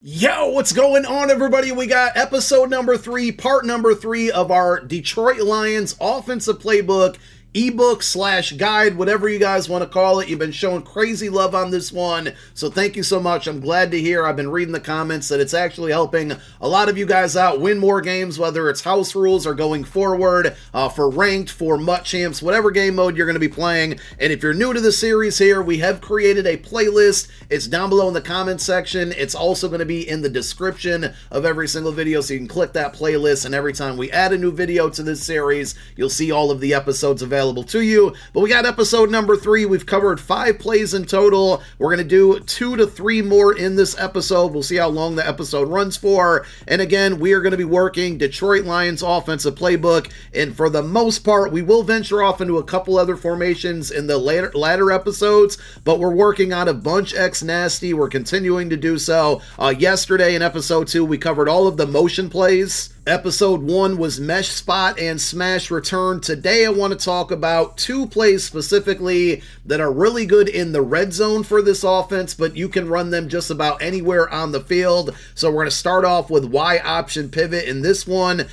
Yo, what's going on, everybody? We got episode number 3, part number 3 of our Detroit Lions offensive playbook, ebook / guide, whatever you guys want to call it. You've been showing crazy love on this one, so thank you so much. I'm glad to hear. I've been reading the comments that it's actually helping a lot of you guys out win more games, whether it's house rules or going forward, for ranked, for MUT champs, whatever game mode you're going to be playing. And if you're new to the series here, we have created a playlist. It's down below in the comment section. It's also going to be in the description of every single video, so you can click that playlist, and every time we add a new video to this series, you'll see all of the episodes available to you. But we got episode number 3. We've covered 5 plays in total. We're going to do 2 to 3 more in this episode. We'll see how long the episode runs for. And again, we are going to be working Detroit Lions offensive playbook. And for the most part, we will venture off into a couple other formations in the latter episodes, but we're working on a bunch X nasty. We're continuing to do so. Yesterday in episode 2, we covered all of the motion plays. Episode 1 was mesh spot and smash return. Today I want to talk about 2 plays specifically that are really good in the red zone for this offense, but you can run them just about anywhere on the field. So we're going to start off with Y option pivot in this one.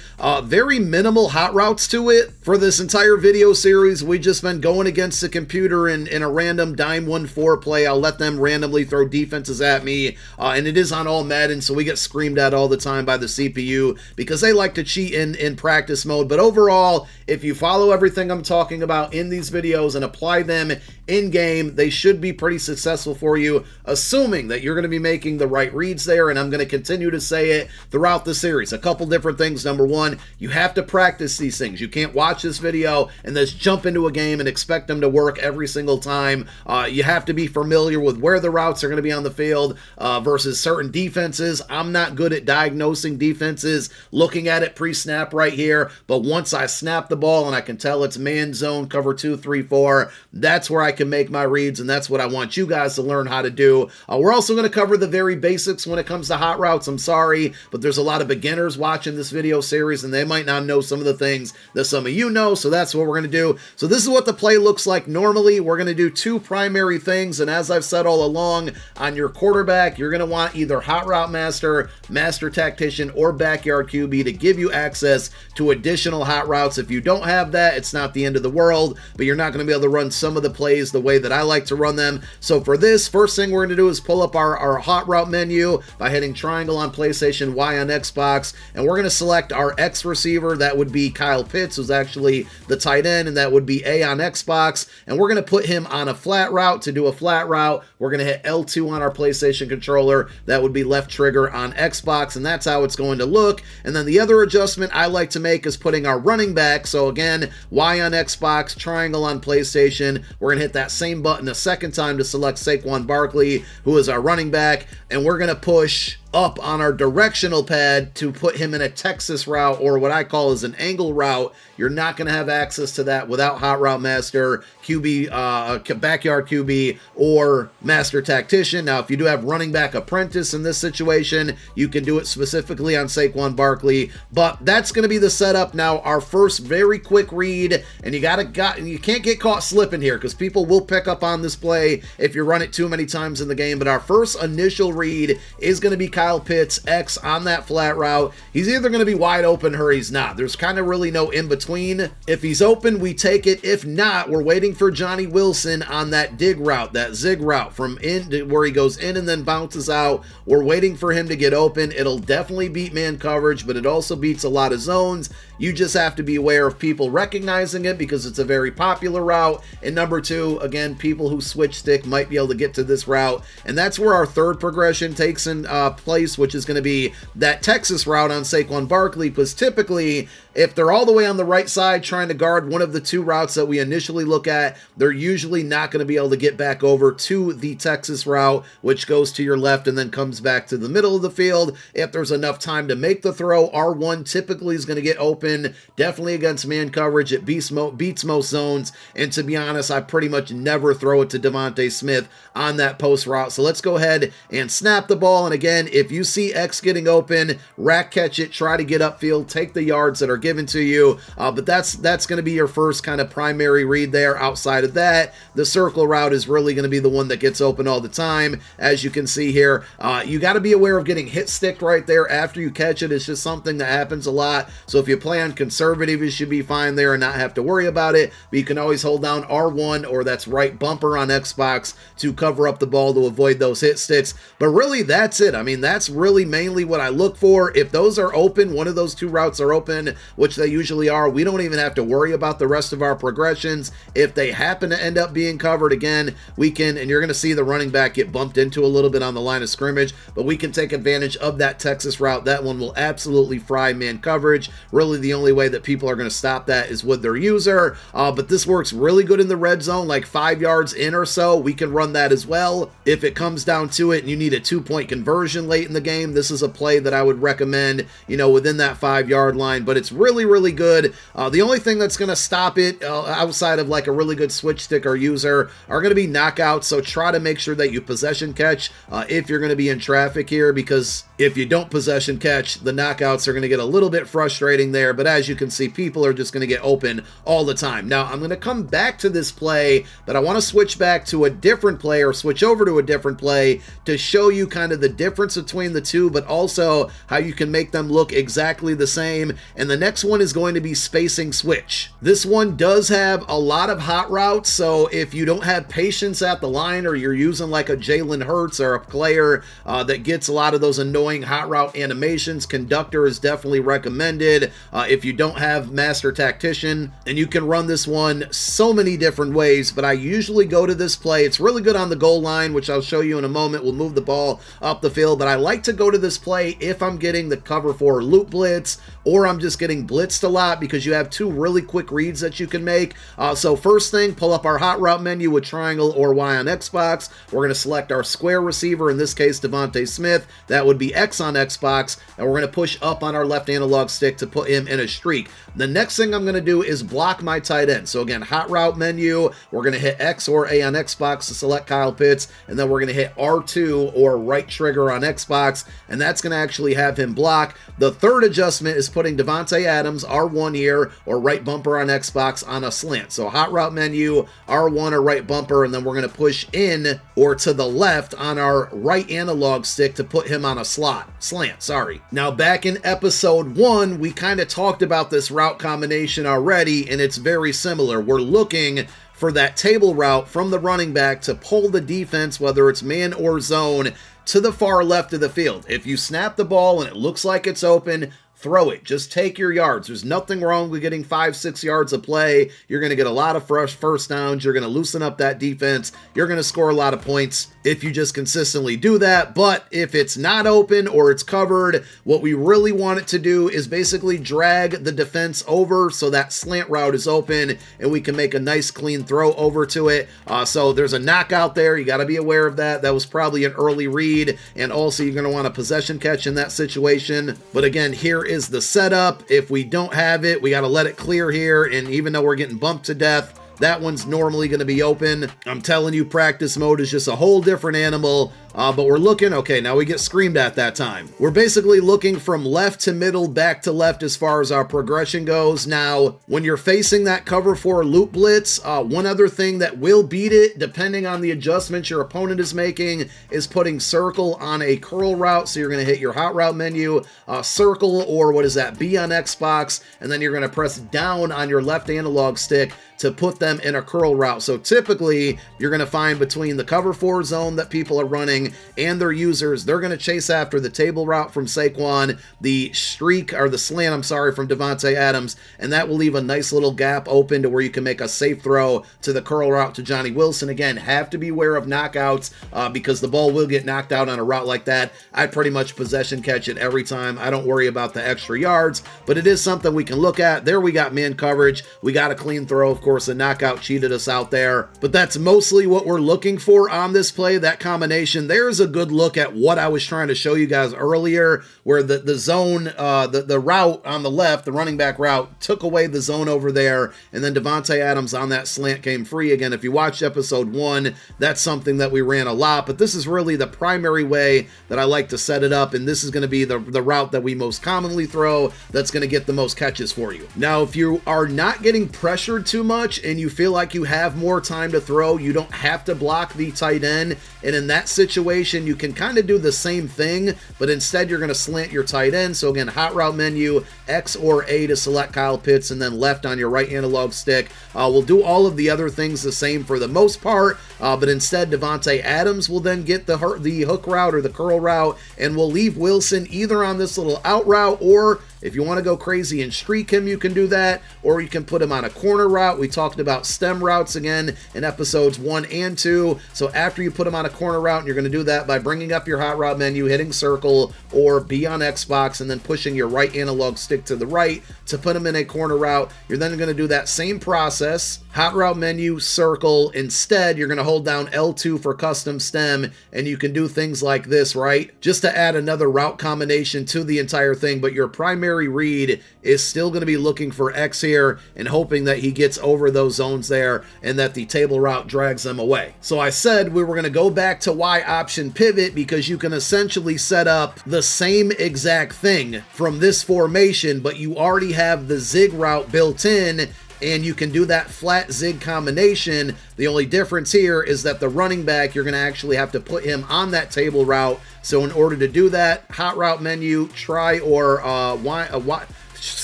Very minimal hot routes to it. For this entire video series, we've just been going against the computer in a random dime 1-4 play. I'll let them randomly throw defenses at me, and it is on all Madden, so we get screamed at all the time by the CPU because they like to cheat in practice mode. But overall, if you follow everything I'm talking about in these videos and apply them in game, they should be pretty successful for you, assuming that you're going to be making the right reads there. And I'm going to continue to say it throughout the series. A couple different things. Number one, you have to practice these things. You can't watch this video and just jump into a game and expect them to work every single time. You have to be familiar with where the routes are going to be on the field versus certain defenses. I'm not good at diagnosing defenses, looking at it pre-snap right here, but once I snap the ball and I can tell it's man zone, cover 2, 3, 4, that's where I can make my reads, and that's what I want you guys to learn how to do. We're also going to cover the very basics when it comes to hot routes. I'm sorry, but there's a lot of beginners watching this video series, and they might not know some of the things that some of you know, so that's what we're going to do. So this is what the play looks like normally. We're going to do 2 primary things, and as I've said all along, on your quarterback, you're going to want either hot route master, master tactician, or backyard QB to give you access to additional hot routes. If you don't have that, it's not the end of the world, but you're not going to be able to run some of the plays the way that I like to run them. So for this, first thing we're going to do is pull up our hot route menu by hitting triangle on PlayStation, Y on Xbox, and we're going to select our X receiver. That would be Kyle Pitts, who's actually the tight end, and that would be A on Xbox, and we're going to put him on a flat route. To do a flat route, we're going to hit L2 on our PlayStation controller. That would be left trigger on Xbox, and that's how it's going to look. And then the other adjustment I like to make is putting our running back. So again, Y on Xbox, triangle on PlayStation. We're going to hit that same button a second time to select Saquon Barkley, who is our running back, and we're going to push up on our directional pad to put him in a Texas route, or what I call is an angle route. You're not going to have access to that without Hot Route Master, QB, backyard QB, or Master Tactician. Now, if you do have running back apprentice in this situation, you can do it specifically on Saquon Barkley, but that's going to be the setup. Now, our first very quick read, and you can't get caught slipping here because people will pick up on this play if you run it too many times in the game, but our first initial read is going to be Kyle Pitts, X on that flat route. He's either going to be wide open or he's not. There's kind of really no in between. If he's open, we take it. If not, we're waiting for Johnny Wilson on that dig route, that zig route from in to where he goes in and then bounces out. We're waiting for him to get open. It'll definitely beat man coverage, but it also beats a lot of zones. You just have to be aware of people recognizing it because it's a very popular route. And number 2, again, people who switch stick might be able to get to this route. And that's where our third progression takes in place, which is going to be that Texas route on Saquon Barkley, because typically if they're all the way on the right side trying to guard one of the 2 routes that we initially look at, they're usually not going to be able to get back over to the Texas route, which goes to your left and then comes back to the middle of the field. If there's enough time to make the throw, R1 typically is going to get open, definitely against man coverage. It beats most zones, and to be honest, I pretty much never throw it to Devontae Smith on that post route. So let's go ahead and snap the ball, and again, if you see X getting open, rack catch it, try to get upfield, take the yards that are given to you, but that's going to be your first kind of primary read there. Outside of that, the circle route is really going to be the one that gets open all the time. As you can see here, you got to be aware of getting hit sticked right there after you catch it. It's just something that happens a lot. So if you play on conservative, you should be fine there and not have to worry about it. But you can always hold down R1, or that's right bumper on Xbox, to cover up the ball to avoid those hit sticks. But really, that's it. I mean, that's really mainly what I look for. If those are open, one of those two routes are open, which they usually are, we don't even have to worry about the rest of our progressions. If they happen to end up being covered, again, we can, and you're going to see the running back get bumped into a little bit on the line of scrimmage, but we can take advantage of that Texas route. That one will absolutely fry man coverage. Really, the only way that people are going to stop that is with their user, but this works really good in the red zone, like 5 yards in or so. We can run that as well. If it comes down to it and you need a 2-point conversion late in the game, this is a play that I would recommend, within that 5-yard line, but it's really, really good. The only thing that's going to stop it outside of like a really good switch stick or user are going to be knockouts, so try to make sure that you possession catch if you're going to be in traffic here, because if you don't possession catch, the knockouts are going to get a little bit frustrating there. But as you can see, people are just going to get open all the time. Now, I'm going to come back to this play, but I want to switch back to a different play, or switch over to a different play, to show you kind of the difference between the two, but also how you can make them look exactly the same. And the next one is going to be spacing switch. This one does have a lot of hot routes, so if you don't have patience at the line, or you're using like a Jalen Hurts or a player that gets a lot of those annoying hot route animations, Conductor is definitely recommended. If you don't have Master Tactician, and you can run this one so many different ways, but I usually go to this play. It's really good on the goal line, which I'll show you in a moment. We'll move the ball up the field, but I like to go to this play if I'm getting the cover 4 loop blitz, or I'm just getting blitzed a lot, because you have two really quick reads that you can make. So first thing, pull up our hot route menu with triangle or Y on Xbox. We're going to select our square receiver, in this case Devontae Smith. That would be X on Xbox, and we're going to push up on our left analog stick to put him in a streak. The next thing I'm going to do is block my tight end. So again, hot route menu, we're going to hit X or A on Xbox to select Kyle Pitts, and then we're going to hit R2 or right trigger on Xbox, and that's going to actually have him block. The third adjustment is putting Devontae Adams, R1 here, or right bumper on Xbox, on a slant. So hot route menu, R1 or right bumper, and then we're going to push in or to the left on our right analog stick to put him on a slant, sorry. Now back in episode 1, we kind of talked about this route combination already, and it's very similar. We're looking for that table route from the running back to pull the defense, whether it's man or zone, to the far left of the field. If you snap the ball and it looks like it's open, throw it. Just take your yards. There's nothing wrong with getting 5-6 yards of play. You're going to get a lot of fresh first downs. You're going to loosen up that defense. You're going to score a lot of points if you just consistently do that. But if it's not open or it's covered, what we really want it to do is basically drag the defense over so that slant route is open and we can make a nice clean throw over to it. So there's a knockout there. You got to be aware of that. That was probably an early read, and also you're going to want a possession catch in that situation. But again, here is the setup. If we don't have it, we got to let it clear here, and even though we're getting bumped to death, that one's normally going to be open. I'm telling you, practice mode is just a whole different animal. But we're looking, okay, now we get screamed at that time. We're basically looking from left to middle, back to left as far as our progression goes. Now, when you're facing that cover 4 loop blitz, one other thing that will beat it, depending on the adjustments your opponent is making, is putting circle on a curl route. So you're going to hit your hot route menu, circle, or what is that, B on Xbox, and then you're going to press down on your left analog stick to put them in a curl route. So typically, you're going to find between the cover 4 zone that people are running and their users, they're going to chase after the table route from Saquon, the streak, or the slant, I'm sorry, from Devontae Adams, and that will leave a nice little gap open to where you can make a safe throw to the curl route to Johnny Wilson. Again, have to beware of knockouts because the ball will get knocked out on a route like that. I pretty much possession catch it every time. I don't worry about the extra yards, but it is something we can look at. There we got man coverage. We got a clean throw. Of course, the knockout cheated us out there, but that's mostly what we're looking for on this play, that combination. there's a good look at what I was trying to show you guys earlier, where the zone, the route on the left, the running back route, took away the zone over there, and then Davante Adams on that slant came free. Again, if you watched episode 1, that's something that we ran a lot, but this is really the primary way that I like to set it up, and this is going to be the route that we most commonly throw that's going to get the most catches for you. Now, if you are not getting pressured too much and you feel like you have more time to throw, you don't have to block the tight end, and in that situation, you can kind of do the same thing, but instead you're going to slant your tight end. So again, hot route menu, X or A to select Kyle Pitts, and then left on your right analog stick. We'll do all of the other things the same for the most part, but instead Davante Adams will then get the hook route or the curl route, and we'll leave Wilson either on this little out route, or if you want to go crazy and streak him, you can do that, or you can put him on a corner route. We talked about stem routes again in episodes 1 and 2. So after you put him on a corner route, you're going to do that by bringing up your hot route menu, hitting circle or B on Xbox, and then pushing your right analog stick to the right to put him in a corner route. You're then going to do that same process, hot route menu, circle. Instead, you're going to hold down L2 for custom stem, and you can do things like this, right? Just to add another route combination to the entire thing, but your primary read is still going to be looking for X here and hoping that he gets over those zones there and that the table route drags them away. So I said we were going to go back to Y option pivot because you can essentially set up the same exact thing from this formation, but you already have the zig route built in, and you can do that flat zig combination. The only difference here is that the running back, you're going to actually have to put him on that table route. So in order to do that, hot route menu, try or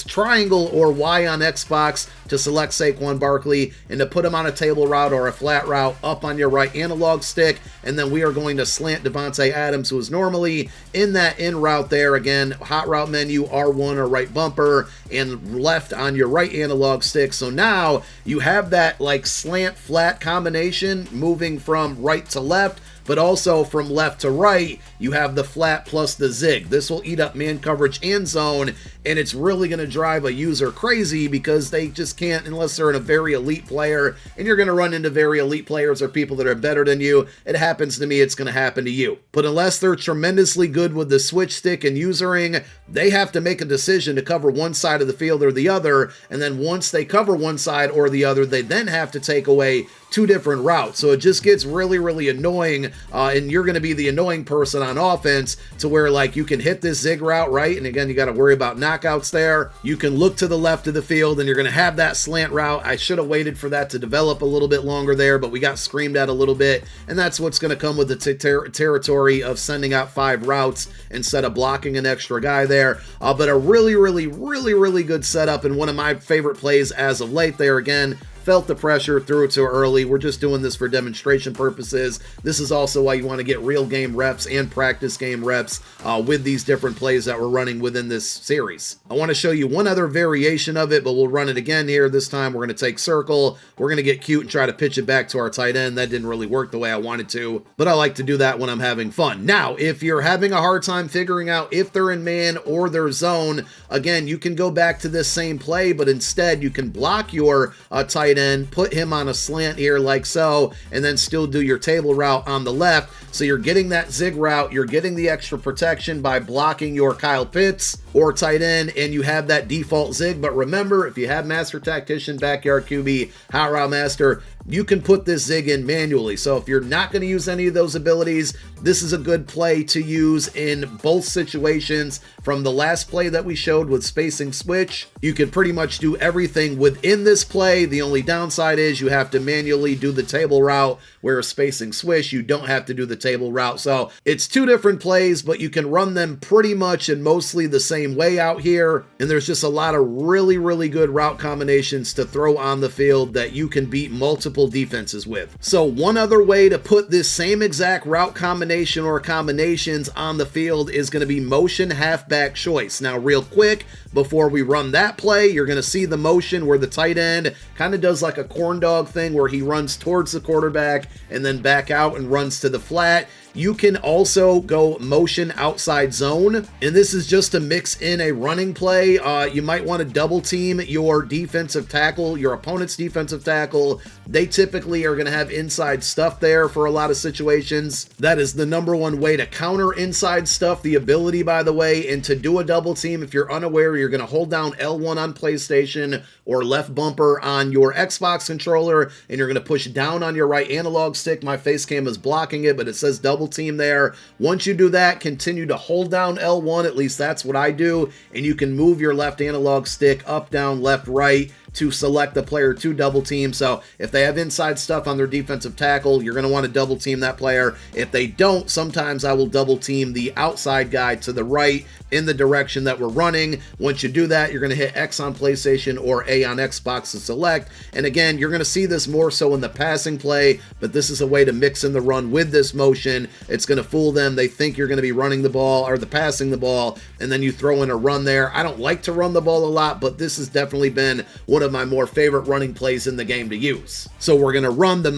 triangle or Y on Xbox to select Saquon Barkley, and to put him on a table route or a flat route up on your right analog stick, and then we are going to slant Davante Adams, who is normally in that in route there. Again, hot route menu, R1 or right bumper, and left on your right analog stick. So now you have that like slant flat combination moving from right to left, but also from left to right, you have the flat plus the zig. This will eat up man coverage and zone, and it's really going to drive a user crazy because they just can't, unless they're in a very elite player, and you're going to run into very elite players or people that are better than you. It happens to me, it's going to happen to you. But unless they're tremendously good with the switch stick and usering, they have to make a decision to cover one side of the field or the other, and then once they cover one side or the other, they then have to take away two different routes. So it just gets really, really annoying, and you're going to be the annoying person on offense, to where like you can hit this zig route, right? And again, you got to worry about knockouts there. You can look to the left of the field and you're going to have that slant route. I should have waited for that to develop a little bit longer there, but we got screamed at a little bit, and that's what's going to come with the territory of sending out 5 routes instead of blocking an extra guy there. But a really, really, really, really good setup, and one of my favorite plays as of late there. Again, felt the pressure, threw it too early. We're just doing this for demonstration purposes. This is also why you want to get real game reps and practice game reps with these different plays that we're running within this series. I want to show you one other variation of it, but we'll run it again here. This time we're going to take circle. We're going to get cute and try to pitch it back to our tight end. That didn't really work the way I wanted to, but I like to do that when I'm having fun. Now, if you're having a hard time figuring out if they're in man or their zone, again, you can go back to this same play, but instead you can block your tight end, put him on a slant here like so, and then still do your table route on the left. So you're getting that zig route, you're getting the extra protection by blocking your Kyle Pitts or tight end, and you have that default zig. But remember, if you have Master Tactician, Backyard QB, Hot Route Master, you can put this zig in manually. So if you're not going to use any of those abilities, this is a good play to use in both situations. From the last play that we showed with spacing switch, you can pretty much do everything within this play. The only downside is you have to manually do the table route, where spacing switch, you don't have to do the table route. So it's two different plays, but you can run them pretty much in mostly the same way out here. And there's just a lot of really, really good route combinations to throw on the field that you can beat multiple defenses with. So one other way to put this same exact route combination or combinations on the field is going to be motion halfback choice. Now, real quick, before we run that play, you're going to see the motion where the tight end kind of does like a corn dog thing, where he runs towards the quarterback and then back out and runs to the flat. You can also go motion outside zone, and this is just to mix in a running play. You might want to double team your defensive tackle, your opponent's defensive tackle. They typically are going to have inside stuff there for a lot of situations. That is the number one way to counter inside stuff, the ability, by the way. And to do a double team, if you're unaware, you're going to hold down L1 on PlayStation or left bumper on your Xbox controller, and you're going to push down on your right analog stick. My face cam is blocking it, but it says double team there. Once you do that, continue to hold down L1, at least that's what I do, and you can move your left analog stick up, down, left, right to select the player to double team. So if they have inside stuff on their defensive tackle, you're going to want to double team that player. If they don't, sometimes I will double team the outside guy to the right in the direction that we're running. Once you do that, you're going to hit X on PlayStation or A on Xbox to select. And again, you're going to see this more so in the passing play, but this is a way to mix in the run with this motion. It's going to fool them. They think you're going to be running the ball or passing the ball, and then you throw in a run there. I don't like to run the ball a lot, but this has definitely been one of my more favorite running plays in the game to use. So we're going to run the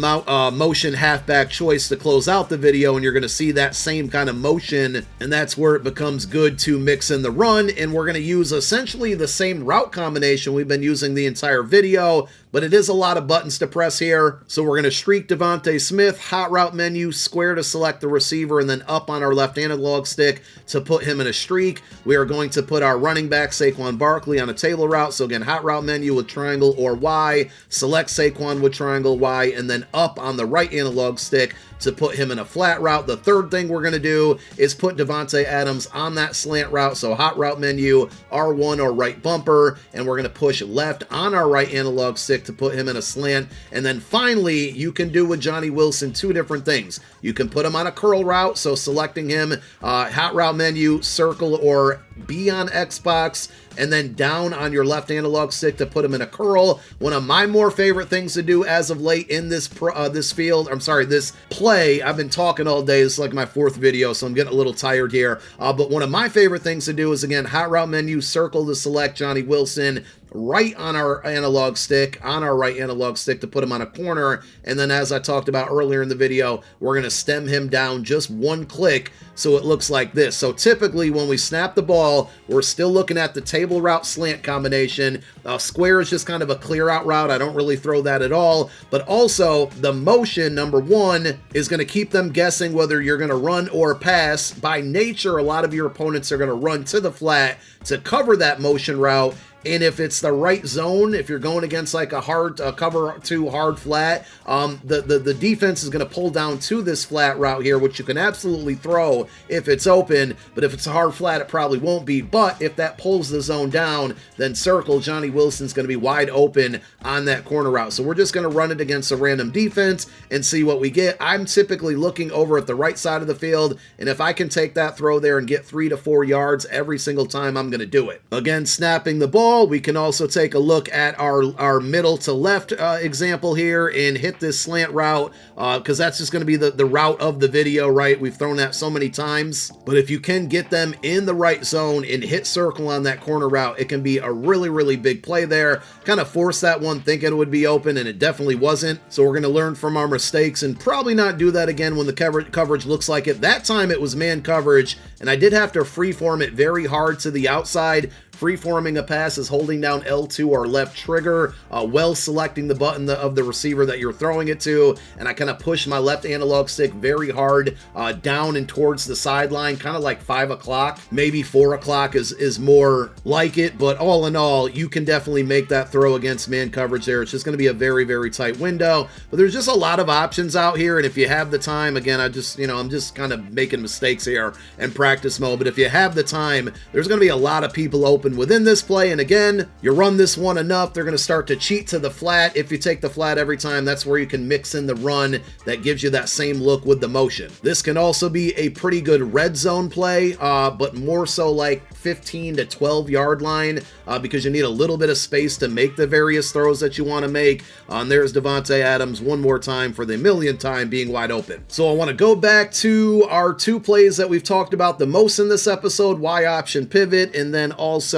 motion halfback choice to close out the video, and you're going to see that same kind of motion, and that's where it becomes good to mix in the run. And we're going to use essentially the same route combination we've been using the entire video, but it is a lot of buttons to press here. So we're going to streak Devontae Smith, hot route menu, square to select the receiver, and then up on our left analog stick to put him in a streak. We are going to put our running back Saquon Barkley on a table route. So again, hot route menu with triangle or Y, select Saquon with triangle Y, and then up on the right analog stick to put him in a flat route. The third thing we're going to do is put Davante Adams on that slant route. So hot route menu, R1 or right bumper, and we're going to push left on our right analog stick to put him in a slant. And then finally, you can do with Johnny Wilson two different things. You can put him on a curl route, so selecting him, hot route menu, circle or B on Xbox, and then down on your left analog stick to put him in a curl. One of my more favorite things to do as of late in this this play. I've been talking all day. This is like my fourth video, so I'm getting a little tired here. But one of my favorite things to do is, again, hot route menu, circle to select Johnny Wilson, right on our analog stick, to put him on a corner. And then, as I talked about earlier in the video, we're going to stem him down just one click so it looks like this. So typically when we snap the ball, we're still looking at the table route slant combination. Square is just kind of a clear out route. I don't really throw that at all. But also the motion, number one, is going to keep them guessing whether you're going to run or pass. By nature, a lot of your opponents are going to run to the flat to cover that motion route. And if it's the right zone, if you're going against like a hard cover to hard flat, the defense is going to pull down to this flat route here, which you can absolutely throw if it's open. But if it's a hard flat, it probably won't be. But if that pulls the zone down, then circle Johnny Wilson's going to be wide open on that corner route. So we're just going to run it against a random defense and see what we get. I'm typically looking over at the right side of the field, and if I can take that throw there and get 3 to 4 yards every single time, I'm going to do it. Again, snapping the ball. We can also take a look at our middle to left example here and hit this slant route because that's just going to be the route of the video, right? We've thrown that so many times. But if you can get them in the right zone and hit circle on that corner route, it can be a really, really big play there. Kind of force that one thinking it would be open, and it definitely wasn't. So we're going to learn from our mistakes and probably not do that again when the coverage looks like it. That time it was man coverage, and I did have to freeform it very hard to the outside. Free-forming a pass is holding down L2 or left trigger, while selecting the button of the receiver that you're throwing it to, and I kind of push my left analog stick very hard down and towards the sideline, kind of like 5 o'clock, maybe 4 o'clock is more like it, but all in all, you can definitely make that throw against man coverage there. It's just going to be a very, very tight window, but there's just a lot of options out here, and if you have the time, again, I'm just kind of making mistakes here in practice mode, but if you have the time, there's going to be a lot of people open within this play. And again, you run this one enough, they're going to start to cheat to the flat. If you take the flat every time, that's where you can mix in the run that gives you that same look with the motion. This can also be a pretty good red zone play, but more so like 15 to 12 yard line because you need a little bit of space to make the various throws that you want to make. And there's Davante Adams one more time for the millionth time being wide open. So I want to go back to our two plays that we've talked about the most in this episode, Y option pivot, and then also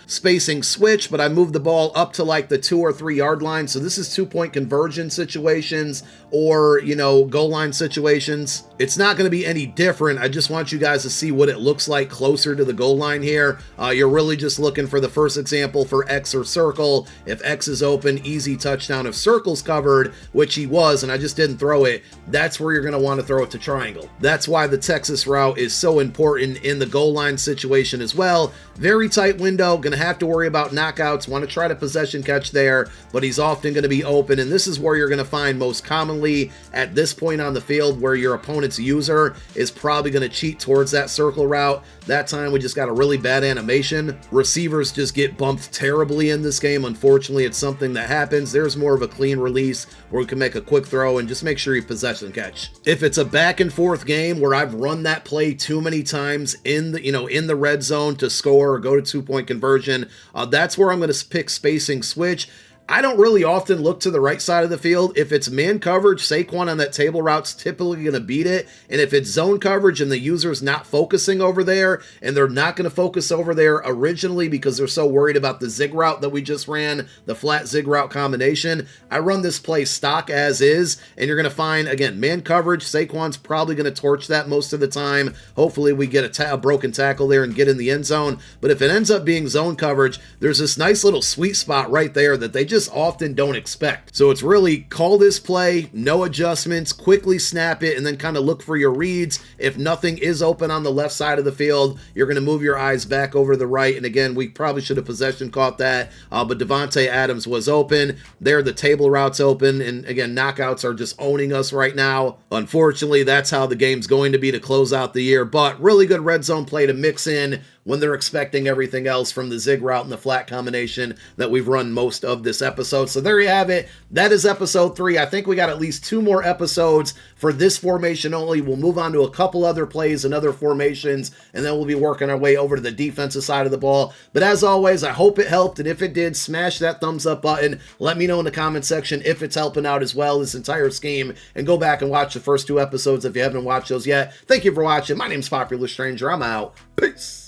spacing switch, but I moved the ball up to like the 2 or 3 yard line. So this is 2-point conversion situations or, goal line situations. It's not going to be any different. I just want you guys to see what it looks like closer to the goal line here. You're really just looking for the first example for X or circle. If X is open, easy touchdown. If circle's covered, which he was, and I just didn't throw it, that's where you're going to want to throw it to triangle. That's why the Texas route is so important in the goal line situation as well. Very tight window, going to have to worry about knockouts, want to try to possession catch there, but he's often going to be open, and this is where you're going to find most commonly at this point on the field where your opponent's user is probably going to cheat towards that circle route. That time we just got a really bad animation. Receivers just get bumped terribly in this game. Unfortunately, it's something that happens. There's more of a clean release where we can make a quick throw and just make sure you possession catch. If it's a back and forth game where I've run that play too many times in the red zone to score or go to 2-point conversion, that's where I'm going to pick spacing switch. I don't really often look to the right side of the field. If it's man coverage, Saquon on that table route's typically going to beat it. And if it's zone coverage and the user's not focusing over there, and they're not going to focus over there originally because they're so worried about the zig route that we just ran, the flat zig route combination, I run this play stock as is, and you're going to find, again, man coverage, Saquon's probably going to torch that most of the time. Hopefully we get a broken tackle there and get in the end zone. But if it ends up being zone coverage, there's this nice little sweet spot right there that they just often don't expect. So it's really call this play, no adjustments, quickly snap it, and then kind of look for your reads. If nothing is open on the left side of the field, you're going to move your eyes back over to the right. And again, we probably should have possession caught that, but Devontae Adams was open. There, the table route's open, and again, knockouts are just owning us right now. Unfortunately, that's how the game's going to be to close out the year, but really good red zone play to mix in when they're expecting everything else from the zig route and the flat combination that we've run most of this episode. So there you have it. That is episode 3. I think we got at least 2 more episodes for this formation only. We'll move on to a couple other plays and other formations, and then we'll be working our way over to the defensive side of the ball. But as always, I hope it helped, and if it did, smash that thumbs up button. Let me know in the comment section if it's helping out as well, this entire scheme, and go back and watch the first 2 episodes if you haven't watched those yet. Thank you for watching. My name's Popular Stranger. I'm out. Peace.